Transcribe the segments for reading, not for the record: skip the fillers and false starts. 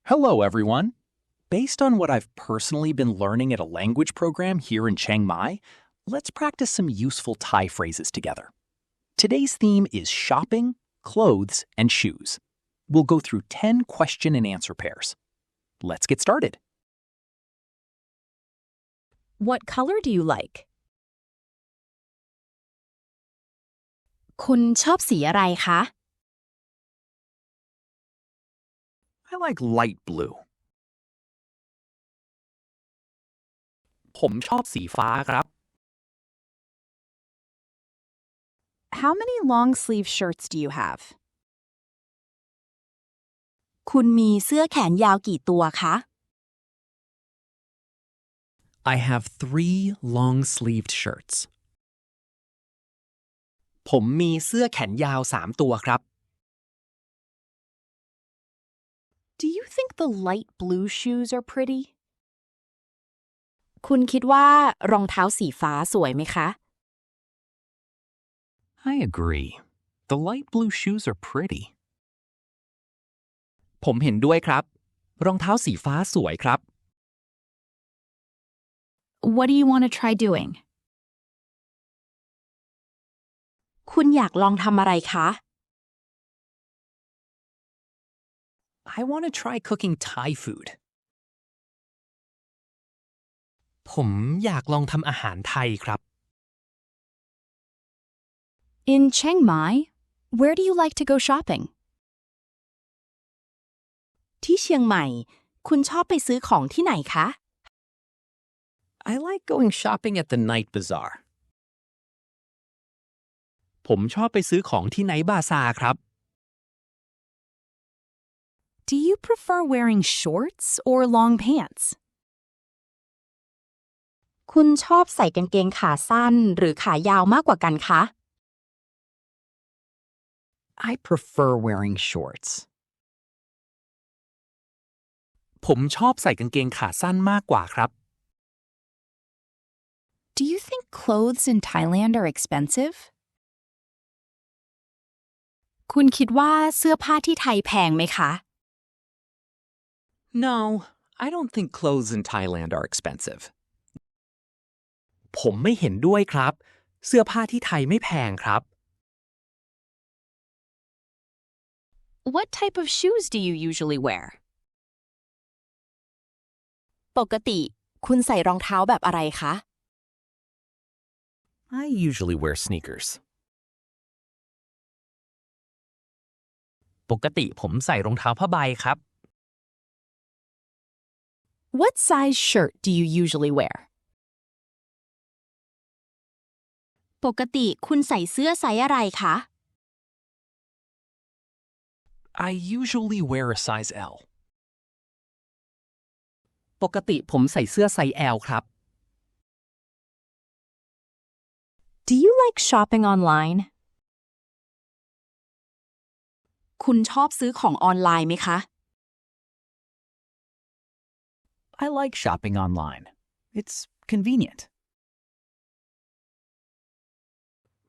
Hello, everyone. Based on what I've personally been learning at a language program here in Chiang Mai, let's practice some useful Thai phrases together. Today's theme is shopping, clothes, and shoes. We'll go through 10 question and answer pairs. Let's get started. What color do you like? คุณชอบสีอะไรคะ I like light blue. ผมชอบสีฟ้าครับ How many long sleeve shirts do you have? คุณมีเสื้อแขนยาวกี่ตัวคะ I have 3 long-sleeved shirts. ผมมีเสื้อแขนยาว3ตัวครับ Do you think the light blue shoes are pretty? คุณคิดว่ารองเท้าสีฟ้าสวยไหมคะ I agree. The light blue shoes are pretty. ผมเห็นด้วยครับ รองเท้าสีฟ้าสวยครับ What do you want to try doing? คุณอยากลองทำอะไรคะ I want to try cooking Thai food. ผมอยากลองทำอาหารไทยครับ In Chiang Mai, where do you like to go shopping? ที่เชียงใหม่ คุณชอบไปซื้อของที่ไหนคะ I like going shopping at the night bazaar. ผมชอบไปซื้อของที่ไนท์บาซาร์ครับ Do you prefer wearing shorts or long pants? คุณชอบใส่กางเกงขาสั้นหรือขายาวมากกว่ากันคะ I prefer wearing shorts. ผมชอบใส่กางเกงขาสั้นมากกว่าครับ Do you think clothes in Thailand are expensive? คุณคิดว่าเสื้อผ้าที่ไทยแพงไหมคะ No, I don't think clothes in Thailand are expensive. ผมไม่เห็นด้วยครับ เสื้อผ้าที่ไทยไม่แพงครับ What type of shoes do you usually wear? ปกติคุณใส่รองเท้าแบบอะไรคะ I usually wear sneakers. ปกติผมใส่รองเท้าผ้าใบครับ What size shirt do you usually wear? ปกติคุณใส่เสื้อไซส์อะไรคะ I usually wear a size L. ปกติผมใส่เสื้อไซส์ L ครับ Do you like shopping online? คุณชอบซื้อของออนไลน์ไหมคะ I like shopping online. It's convenient.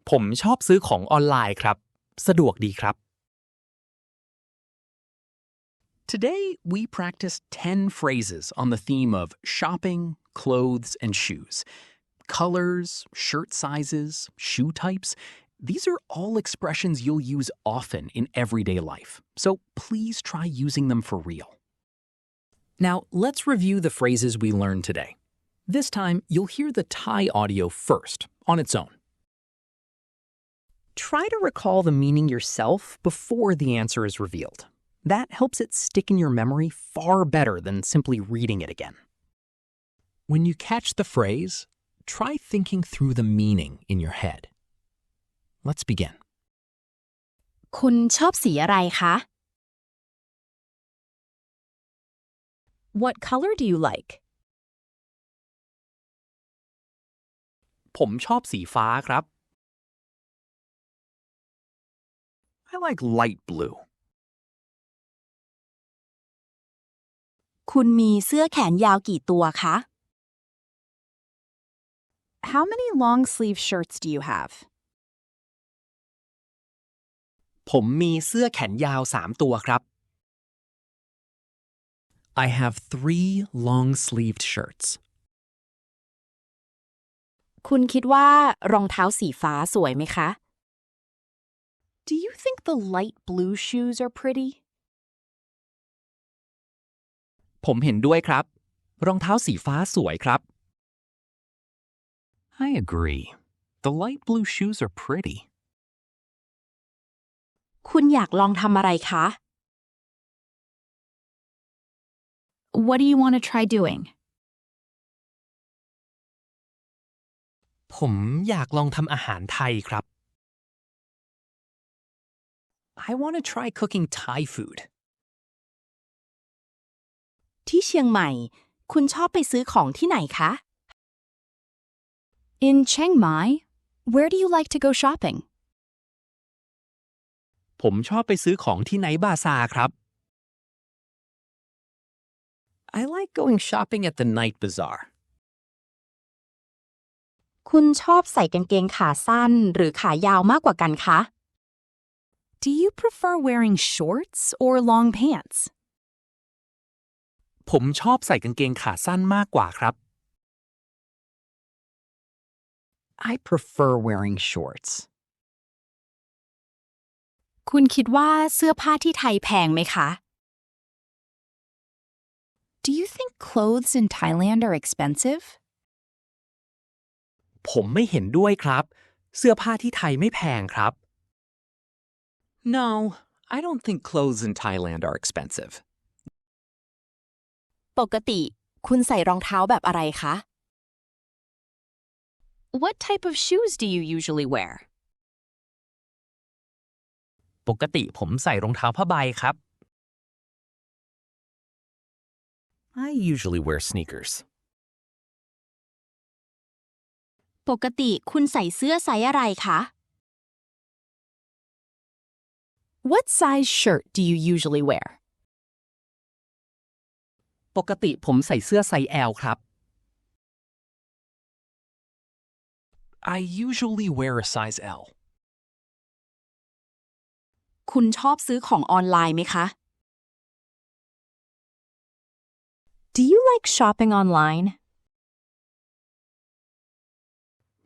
ผมชอบซื้อของออนไลน์ครับ สะดวกดีครับ Today, we practiced 10 phrases on the theme of shopping, clothes, and shoes. Colors, shirt sizes, shoe types, these are all expressions you'll use often in everyday life, so please try using them for real. Now, let's review the phrases we learned today. This time, you'll hear the Thai audio first, on its own. Try to recall the meaning yourself before the answer is revealed. That helps it stick in your memory far better than simply reading it again. When you catch the phrase, try thinking through the meaning in your head. Let's begin. คุณชอบสีอะไรคะ What color do you like? ผมชอบสีฟ้าครับ I like light blue. คุณมีเสื้อแขนยาวกี่ตัวคะ How many long sleeve shirts do you have? ผมมีเสื้อแขนยาว3ตัวครับ I have 3 long-sleeved shirts. คุณคิดว่ารองเท้าสีฟ้าสวยไหมคะ Do you think the light blue shoes are pretty? ผมเห็นด้วยครับ รองเท้าสีฟ้าสวยครับ I agree. The light blue shoes are pretty. คุณอยากลองทำอะไรคะ What do you want to try doing? ผมอยากลองทำอาหารไทยครับ I want to try cooking Thai food. ที่เชียงใหม่ คุณชอบไปซื้อของที่ไหนคะ In Chiang Mai, where do you like to go shopping? ผมชอบไปซื้อของที่ไนท์บาซาร์ครับ I like going shopping at the night bazaar. คุณชอบใส่กางเกงขาสั้นหรือขายาวมากกว่ากันคะ Do you prefer wearing shorts or long pants? ผมชอบใส่กางเกงขาสั้นมากกว่าครับ I prefer wearing shorts. คุณคิดว่าเสื้อผ้าที่ไทยแพงไหมคะ Do you think clothes in Thailand are expensive? ผมไม่เห็นด้วยครับ เสื้อผ้าที่ไทยไม่แพงครับ No, I don't think clothes in Thailand are expensive. ปกติคุณใส่รองเท้าแบบอะไรคะ What type of shoes do you usually wear? ปกติผมใส่รองเท้าผ้าใบครับ I usually wear sneakers. ปกติคุณใส่เสื้อไซส์อะไรคะ What size shirt do you usually wear? ปกติผมใส่เสื้อไซส์ L ครับ I usually wear a size L. คุณชอบซื้อของออนไลน์ไหมคะ Do you like shopping online?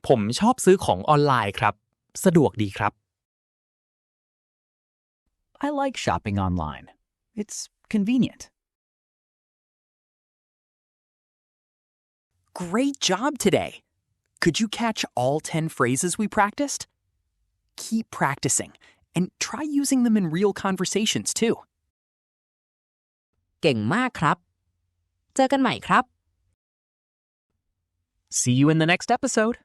ผมชอบซื้อของออนไลน์ครับ สะดวกดีครับ I like shopping online. It's convenient. Great job today! Could you catch all 10 phrases we practiced? Keep practicing and try using them in real conversations too. เก่งมากครับ เจอกันใหม่ครับ See you in the next episode.